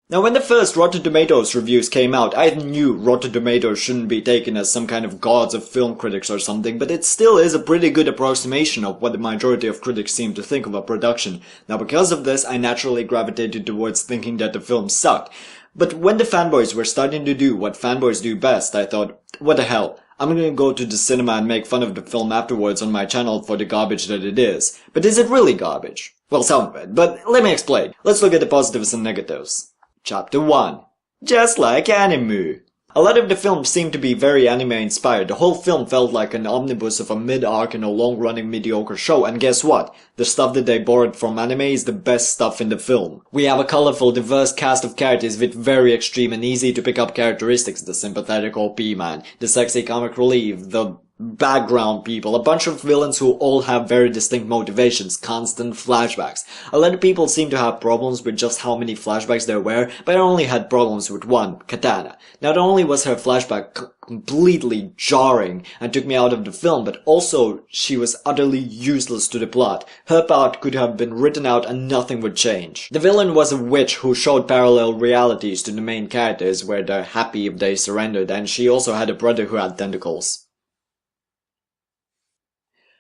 Now, when the first Rotten Tomatoes reviews came out, I knew Rotten Tomatoes shouldn't be taken as some kind of gods of film critics or something, but it still is a pretty good approximation of what the majority of critics seem to think of a production. Now, because of this, I naturally gravitated towards thinking that the film sucked. But when the fanboys were starting to do what fanboys do best, I thought, what the hell? I'm gonna go to the cinema and make fun of the film afterwards on my channel for the garbage that it is. But is it really garbage? Well, some of it, but let me explain. Let's look at the positives and negatives. Chapter 1. Just like anime. A lot of the film seemed to be very anime-inspired. The whole film felt like an omnibus of a mid-arc and a long-running mediocre show, and guess what? The stuff that they borrowed from anime is the best stuff in the film. We have a colorful, diverse cast of characters with very extreme and easy-to-pick-up characteristics. The sympathetic OP man, the sexy comic relief, the background people, a bunch of villains who all have very distinct motivations, constant flashbacks. A lot of people seem to have problems with just how many flashbacks there were, but I only had problems with one, Katana. Not only was her flashback completely jarring and took me out of the film, but also she was utterly useless to the plot. Her part could have been written out and nothing would change. The villain was a witch who showed parallel realities to the main characters where they're happy if they surrendered, and she also had a brother who had tentacles.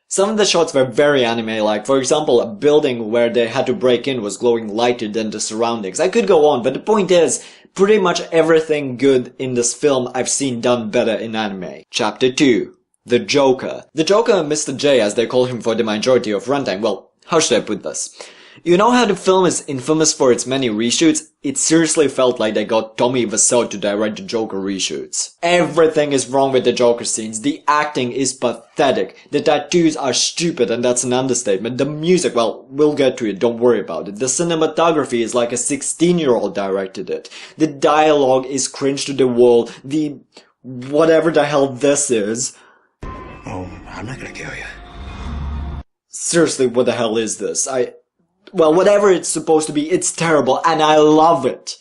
Some of the shots were very anime-like. For example, a building where they had to break in was glowing lighter than the surroundings. I could go on, but the point is, pretty much everything good in this film I've seen done better in anime. Chapter 2. The Joker. The Joker, Mr. J as they call him for the majority of runtime. Well, how should I put this? You know how the film is infamous for its many reshoots? It seriously felt like they got Tommy Wiseau to direct the Joker reshoots. Everything is wrong with the Joker scenes. The acting is pathetic. The tattoos are stupid, and that's an understatement. The music, well, we'll get to it, don't worry about it. The cinematography is like a 16-year-old directed it. The dialogue is cringe to the wall. The whatever the hell this is. Oh, I'm not gonna kill you. Seriously, what the hell is this? Well, whatever it's supposed to be, it's terrible, and I love it.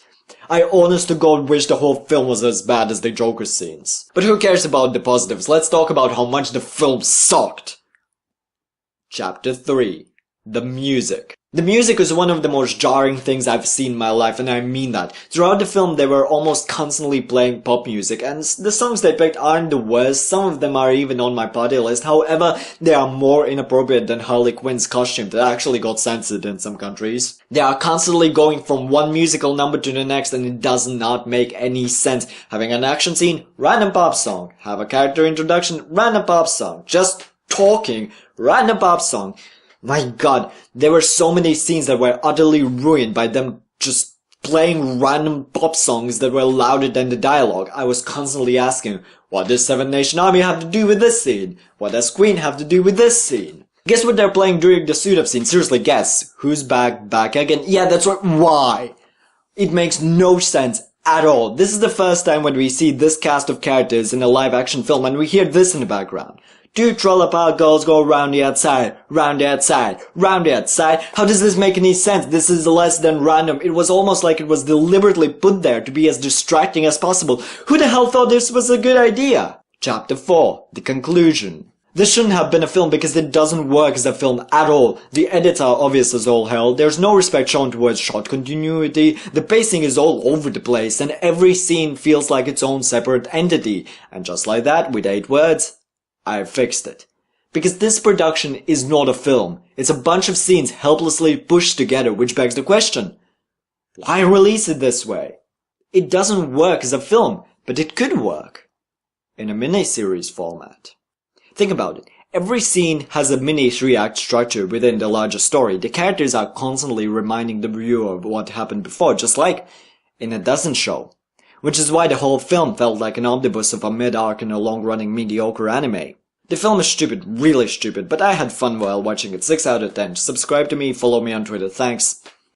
I honest to God wish the whole film was as bad as the Joker scenes. But who cares about the positives? Let's talk about how much the film sucked. Chapter 3. The music. The music is one of the most jarring things I've seen in my life, and I mean that. Throughout the film, they were almost constantly playing pop music, and the songs they picked aren't the worst. Some of them are even on my party list. However, they are more inappropriate than Harley Quinn's costume that actually got censored in some countries. They are constantly going from one musical number to the next, and it does not make any sense. Having an action scene, random pop song. Have a character introduction, random pop song. Just talking, random pop song. My god, there were so many scenes that were utterly ruined by them just playing random pop songs that were louder than the dialogue. I was constantly asking, what does Seven Nation Army have to do with this scene? What does Queen have to do with this scene? Guess what they're playing during the suit-up scene? Seriously, guess. Who's back again? Yeah, that's right. Why? It makes no sense at all. This is the first time when we see this cast of characters in a live-action film and we hear this in the background. Two Trollapalooza girls go round the outside, round the outside, round the outside. How does this make any sense? This is less than random. It was almost like it was deliberately put there to be as distracting as possible. Who the hell thought this was a good idea? Chapter 4. The Conclusion. This shouldn't have been a film because it doesn't work as a film at all. The edits are obvious as all hell, there's no respect shown towards shot continuity, the pacing is all over the place, and every scene feels like its own separate entity. And just like that, with 8 words, I fixed it. Because this production is not a film. It's a bunch of scenes helplessly pushed together, which begs the question, why release it this way? It doesn't work as a film, but it could work in a miniseries format. Think about it. Every scene has a mini 3-act structure within the larger story. The characters are constantly reminding the viewer of what happened before, just like in a dozen show. Which is why the whole film felt like an omnibus of a mid-arc and a long-running mediocre anime. The film is stupid, really stupid, but I had fun while watching it. 6 out of 10. Subscribe to me, follow me on Twitter, thanks.